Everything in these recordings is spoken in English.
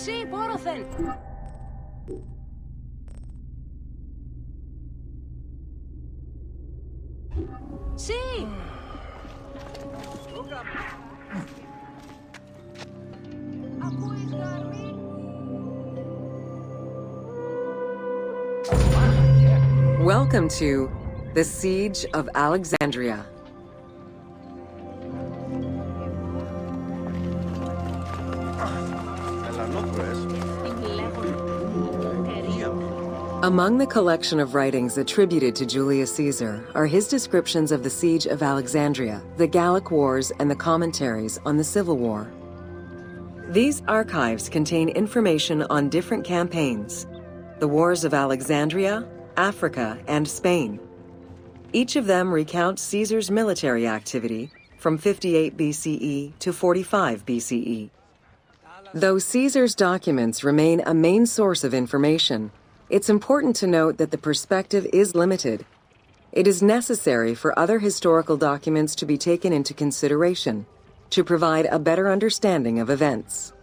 Sí, πόρωθεν. Sí. Welcome to the Siege of Alexandria. Among the collection of writings attributed to Julius Caesar are his descriptions of the Siege of Alexandria, the Gallic Wars, and the commentaries on the Civil War. These archives contain information on different campaigns, the wars of Alexandria, Africa, and Spain. Each of them recounts Caesar's military activity from 58 BCE to 45 BCE. Though Caesar's documents remain a main source of information, it's important to note that the perspective is limited. It is necessary for other historical documents to be taken into consideration to provide a better understanding of events.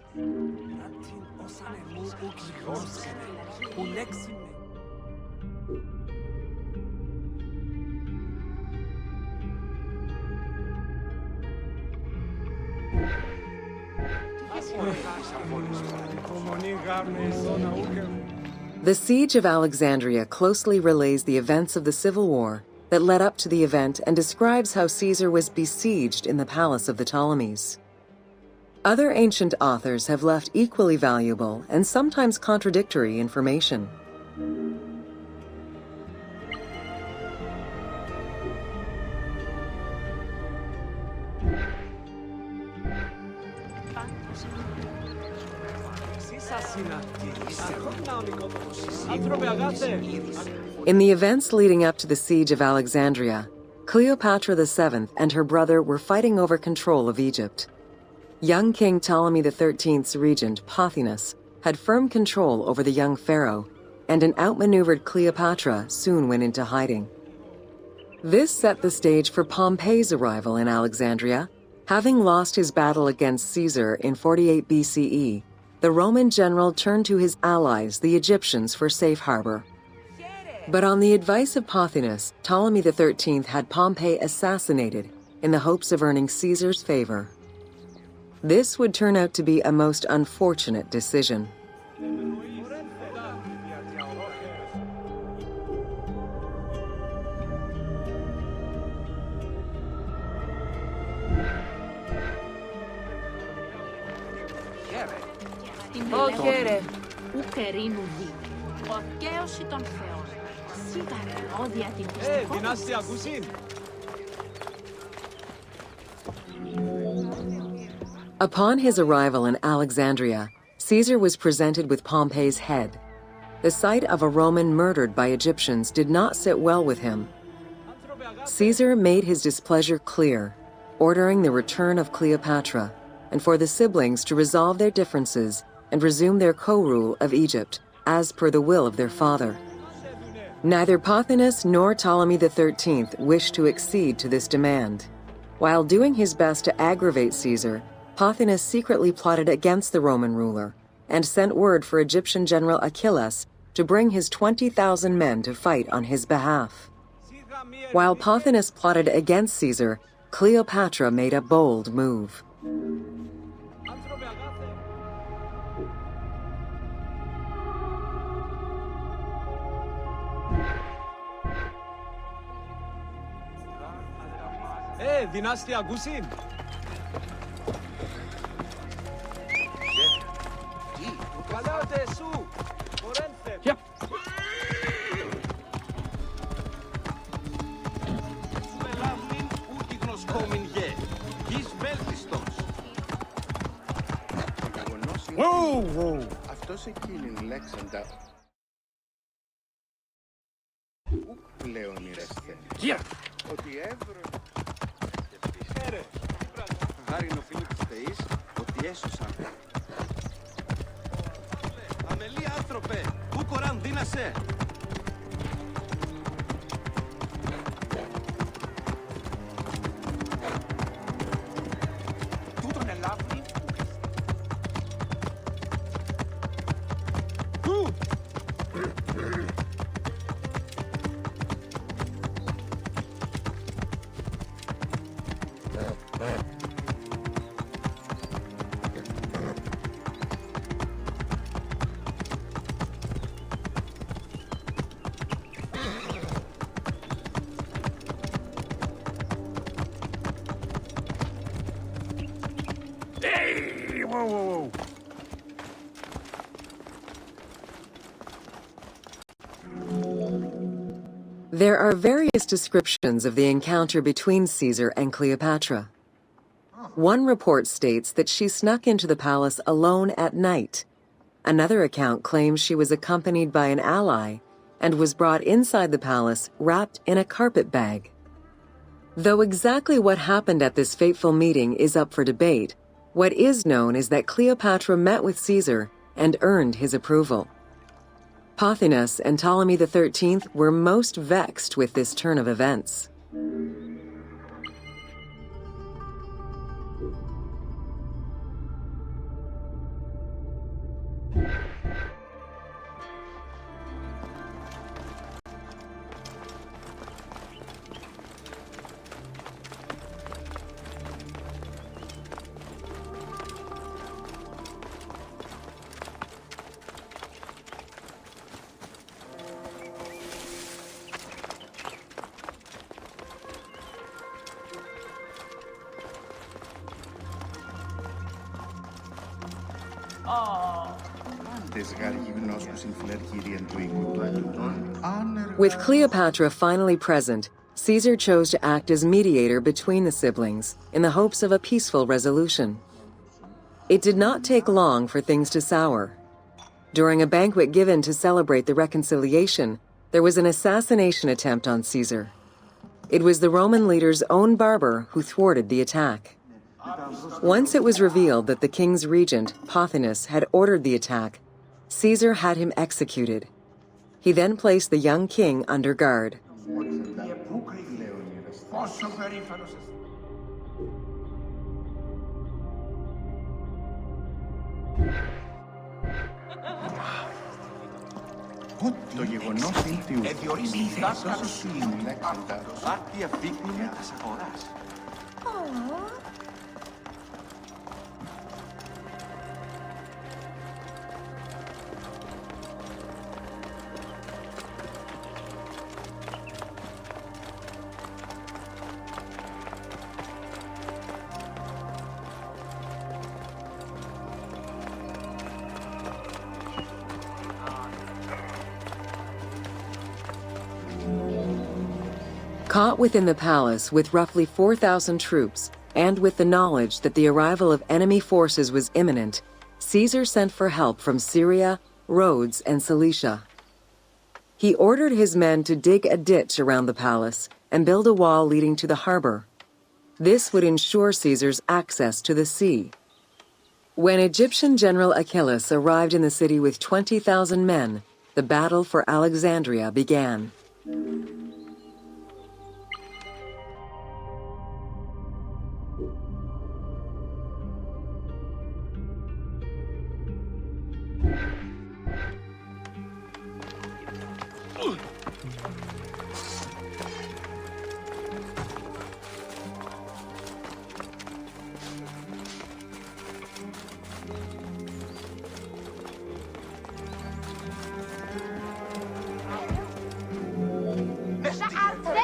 The Siege of Alexandria closely relays the events of the Civil War that led up to the event and describes how Caesar was besieged in the palace of the Ptolemies. Other ancient authors have left equally valuable and sometimes contradictory information. In the events leading up to the Siege of Alexandria, Cleopatra VII and her brother were fighting over control of Egypt. Young King Ptolemy XIII's regent, Pothinus, had firm control over the young pharaoh, and an outmaneuvered Cleopatra soon went into hiding. This set the stage for Pompey's arrival in Alexandria. Having lost his battle against Caesar in 48 BCE, the Roman general turned to his allies, the Egyptians, for safe harbor. But on the advice of Pothinus, Ptolemy XIII had Pompey assassinated in the hopes of earning Caesar's favor. This would turn out to be a most unfortunate decision. Οχέρε, ουκερίνου δι. Ορκαίωση των θεών. Σιγαρεώδια την πιστικό. Δυνάστια Κουσίν. Upon his arrival in Alexandria, Caesar was presented with Pompey's head. The sight of a Roman murdered by Egyptians did not sit well with him. Caesar made his displeasure clear, ordering the return of Cleopatra, and for the siblings to resolve their differences and resume their co-rule of Egypt, as per the will of their father. Neither Pothinus nor Ptolemy XIII wished to accede to this demand. While doing his best to aggravate Caesar, Pothinus secretly plotted against the Roman ruler and sent word for Egyptian general Achilles to bring his 20,000 men to fight on his behalf. While Pothinus plotted against Caesar, Cleopatra made a bold move. Δυνάστια Κουσίν. Καλάτε σου, μορένθε. Yep. Σουμε λάβνην ούτι γνωσκόμην γε. Γης βέλτιστος. Wow! Αυτός εκείνην λέξαντα ουκ πλέον ηρεσθέν. Ότι εύρο... Χάριν ο φίλοι της θεής, ότι έσωσαν. Αμελή άνθρωπε, πού κοράν δύνασε. Τούτον ελάβνη. whoa. There are various descriptions of the encounter between Caesar and Cleopatra. One report states that she snuck into the palace alone at night. Another account claims she was accompanied by an ally and was brought inside the palace wrapped in a carpet bag. Though exactly what happened at this fateful meeting is up for debate, what is known is that Cleopatra met with Caesar and earned his approval. Pothinus and Ptolemy XIII were most vexed with this turn of events. With Cleopatra finally present, Caesar chose to act as mediator between the siblings in the hopes of a peaceful resolution. It did not take long for things to sour. During a banquet given to celebrate the reconciliation, there was an assassination attempt on Caesar. It was the Roman leader's own barber who thwarted the attack. Once it was revealed that the king's regent, Pothinus, had ordered the attack, Caesar had him executed. He then placed the young king under guard. Το γεγονός είναι ότι πάρτι αφήγνουμε της αγοράς. Caught within the palace with roughly 4,000 troops, and with the knowledge that the arrival of enemy forces was imminent, Caesar sent for help from Syria, Rhodes, and Cilicia. He ordered his men to dig a ditch around the palace and build a wall leading to the harbor. This would ensure Caesar's access to the sea. When Egyptian General Achilles arrived in the city with 20,000 men, the battle for Alexandria began.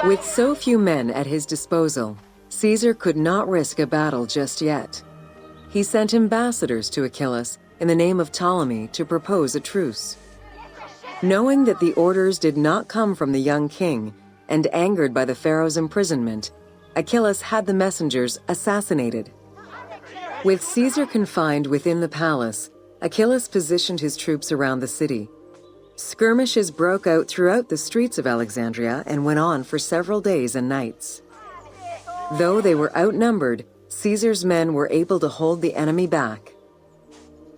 With so few men at his disposal, Caesar could not risk a battle just yet. He sent ambassadors to Achilles in the name of Ptolemy to propose a truce. Knowing that the orders did not come from the young king, and angered by the pharaoh's imprisonment, Achilles had the messengers assassinated. With Caesar confined within the palace, Achilles positioned his troops around the city. Skirmishes broke out throughout the streets of Alexandria and went on for several days and nights. Though they were outnumbered, Caesar's men were able to hold the enemy back.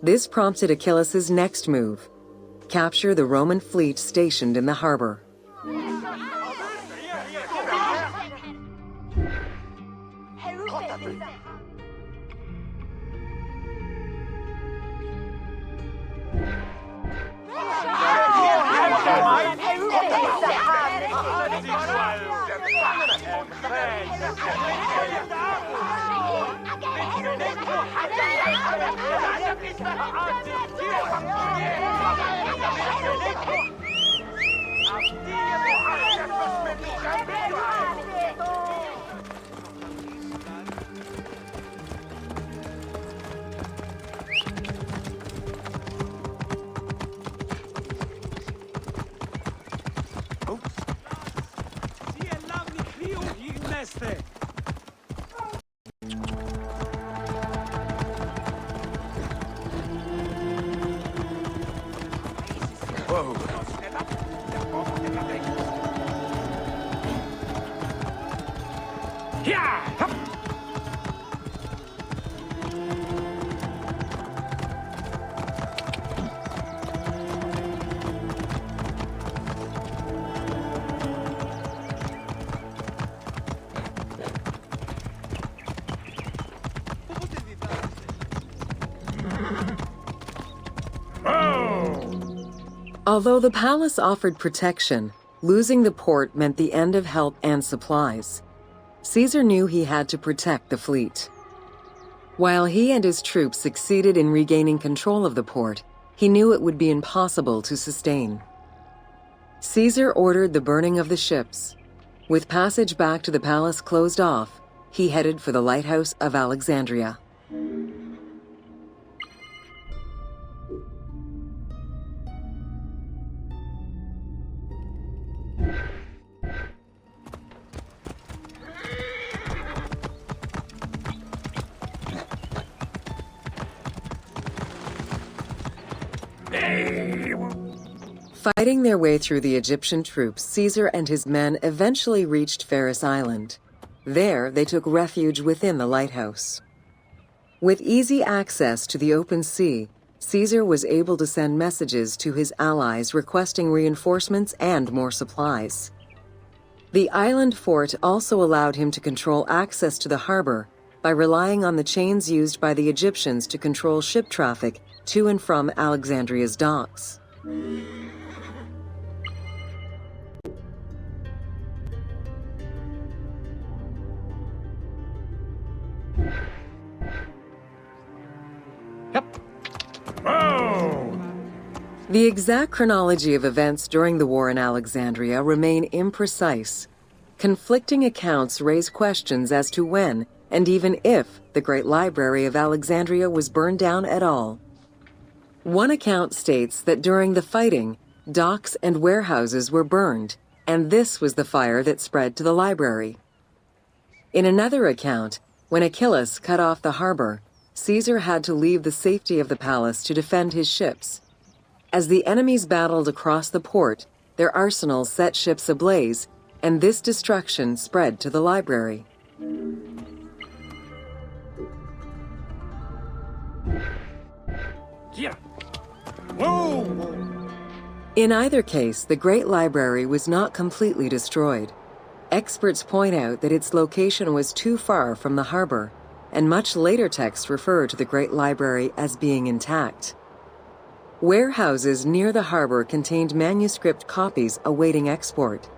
This prompted Achilles' next move: capture the Roman fleet stationed in the harbor. Although the palace offered protection, losing the port meant the end of help and supplies. Caesar knew he had to protect the fleet. While he and his troops succeeded in regaining control of the port, he knew it would be impossible to sustain. Caesar ordered the burning of the ships. With passage back to the palace closed off, he headed for the lighthouse of Alexandria. Fighting their way through the Egyptian troops, Caesar and his men eventually reached Pharos Island. There, they took refuge within the lighthouse. With easy access to the open sea, Caesar was able to send messages to his allies requesting reinforcements and more supplies. The island fort also allowed him to control access to the harbor by relying on the chains used by the Egyptians to control ship traffic to and from Alexandria's docks. The exact chronology of events during the war in Alexandria remain imprecise. Conflicting accounts raise questions as to when, and even if, the Great Library of Alexandria was burned down at all. One account states that during the fighting, docks and warehouses were burned, and this was the fire that spread to the library. In another account, when Achilles cut off the harbor, Caesar had to leave the safety of the palace to defend his ships. As the enemies battled across the port, their arsenals set ships ablaze, and this destruction spread to the library. In either case, the Great Library was not completely destroyed. Experts point out that its location was too far from the harbor, and much later texts refer to the Great Library as being intact. Warehouses near the harbor contained manuscript copies awaiting export,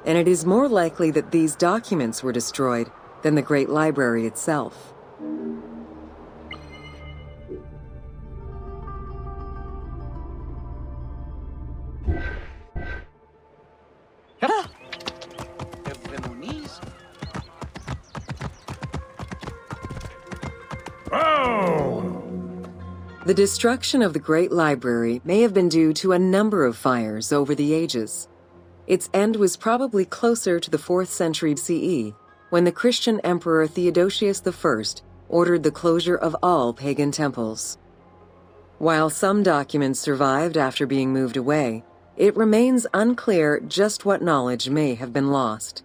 and it is more likely that these documents were destroyed than the Great Library itself. The destruction of the Great Library may have been due to a number of fires over the ages. Its end was probably closer to the 4th century CE, when the Christian Emperor Theodosius I ordered the closure of all pagan temples. While some documents survived after being moved away, it remains unclear just what knowledge may have been lost.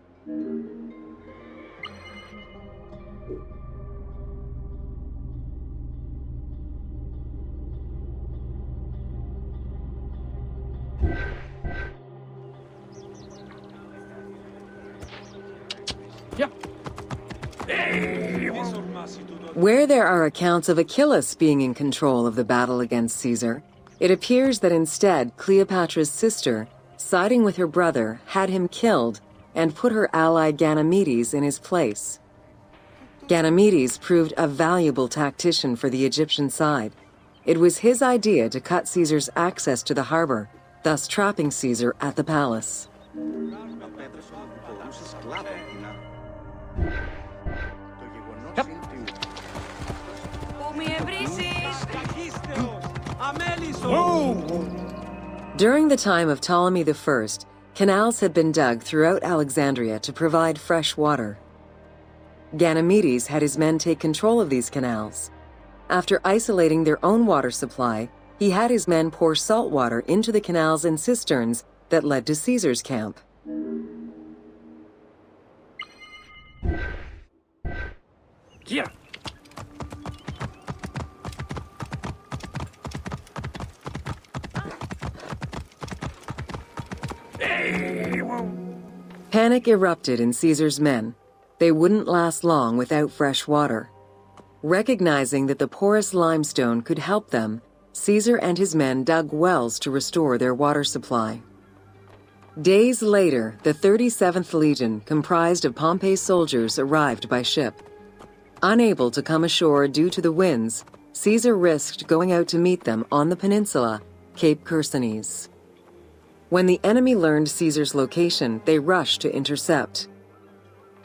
Where there are accounts of Achilles being in control of the battle against Caesar, it appears that instead Cleopatra's sister, siding with her brother, had him killed and put her ally Ganymedes in his place. Ganymedes proved a valuable tactician for the Egyptian side. It was his idea to cut Caesar's access to the harbor, thus trapping Caesar at the palace. During the time of Ptolemy I, canals had been dug throughout Alexandria to provide fresh water. Ganymedes had his men take control of these canals. After isolating their own water supply, he had his men pour salt water into the canals and cisterns that led to Caesar's camp. Yeah. Panic erupted in Caesar's men. They wouldn't last long without fresh water. Recognizing that the porous limestone could help them, Caesar and his men dug wells to restore their water supply. Days later, the 37th Legion, comprised of Pompey's soldiers, arrived by ship. Unable to come ashore due to the winds, Caesar risked going out to meet them on the peninsula, Cape Chersonese. When the enemy learned Caesar's location, they rushed to intercept.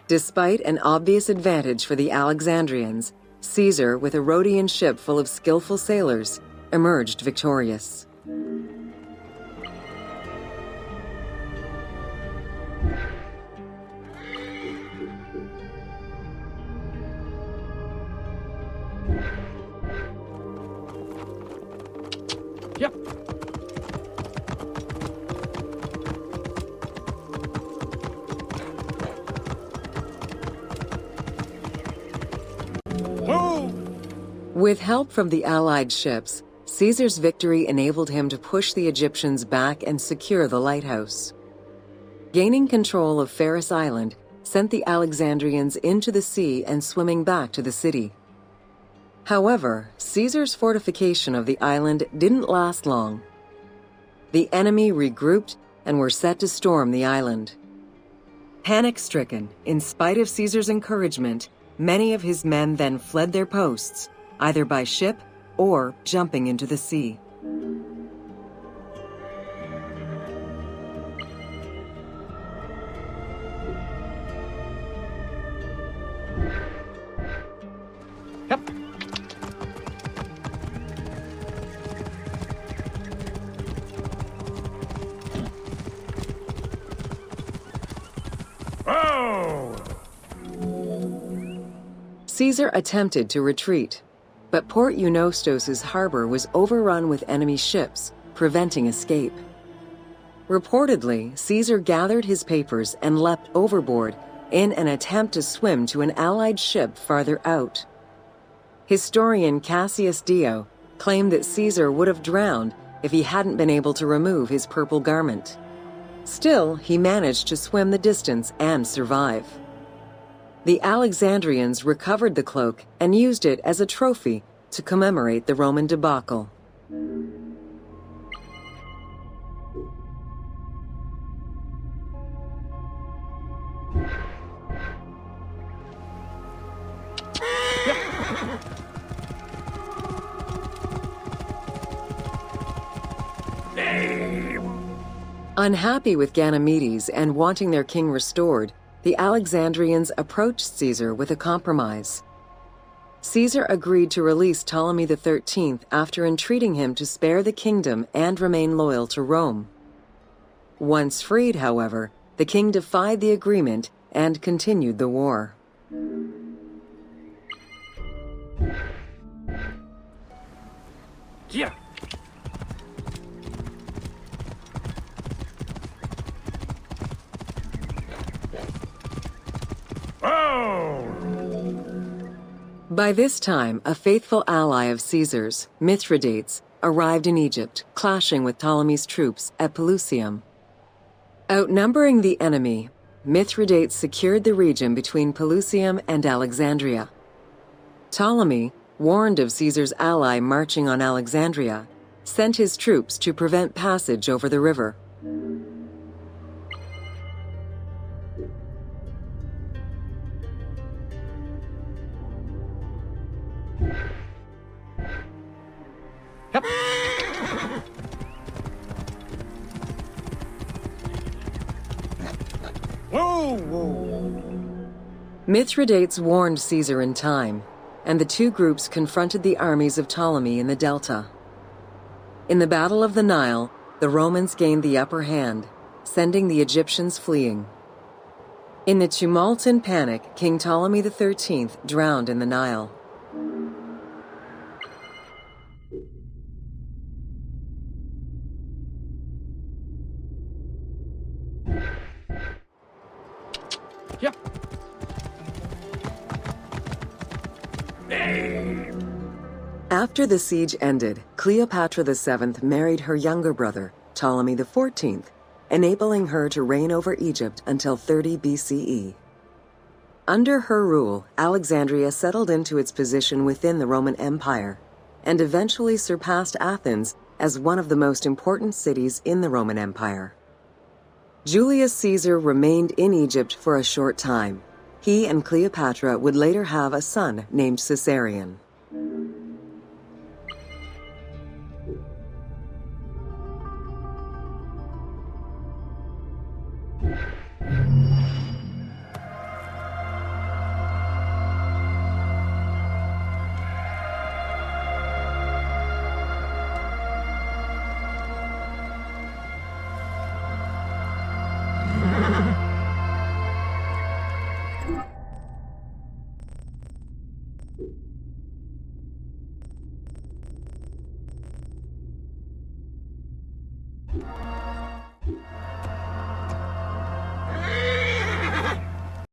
Despite an obvious advantage for the Alexandrians, Caesar, with a Rhodian ship full of skillful sailors, emerged victorious. Yep. With help from the Allied ships, Caesar's victory enabled him to push the Egyptians back and secure the lighthouse. Gaining control of Pharos Island sent the Alexandrians into the sea and swimming back to the city. However, Caesar's fortification of the island didn't last long. The enemy regrouped and were set to storm the island. Panic-stricken, in spite of Caesar's encouragement, many of his men then fled their posts, either by ship or jumping into the sea. Yep. Oh! Caesar attempted to retreat, but Port Eunostos' harbor was overrun with enemy ships, preventing escape. Reportedly, Caesar gathered his papers and leapt overboard in an attempt to swim to an Allied ship farther out. Historian Cassius Dio claimed that Caesar would have drowned if he hadn't been able to remove his purple garment. Still, he managed to swim the distance and survive. The Alexandrians recovered the cloak and used it as a trophy to commemorate the Roman debacle. Unhappy with Ganymedes and wanting their king restored, the Alexandrians approached Caesar with a compromise. Caesar agreed to release Ptolemy XIII after entreating him to spare the kingdom and remain loyal to Rome. Once freed, however, the king defied the agreement and continued the war. Yeah. Oh! By this time, a faithful ally of Caesar's, Mithridates, arrived in Egypt, clashing with Ptolemy's troops at Pelusium. Outnumbering the enemy, Mithridates secured the region between Pelusium and Alexandria. Ptolemy, warned of Caesar's ally marching on Alexandria, sent his troops to prevent passage over the river. Yep. Whoa! Mithridates warned Caesar in time, and the two groups confronted the armies of Ptolemy in the Delta. In the Battle of the Nile, the Romans gained the upper hand, sending the Egyptians fleeing. In the tumult and panic, King Ptolemy XIII drowned in the Nile. After the siege ended, Cleopatra VII married her younger brother, Ptolemy XIV, enabling her to reign over Egypt until 30 BCE. Under her rule, Alexandria settled into its position within the Roman Empire and eventually surpassed Athens as one of the most important cities in the Roman Empire. Julius Caesar remained in Egypt for a short time. He and Cleopatra would later have a son named Caesarion.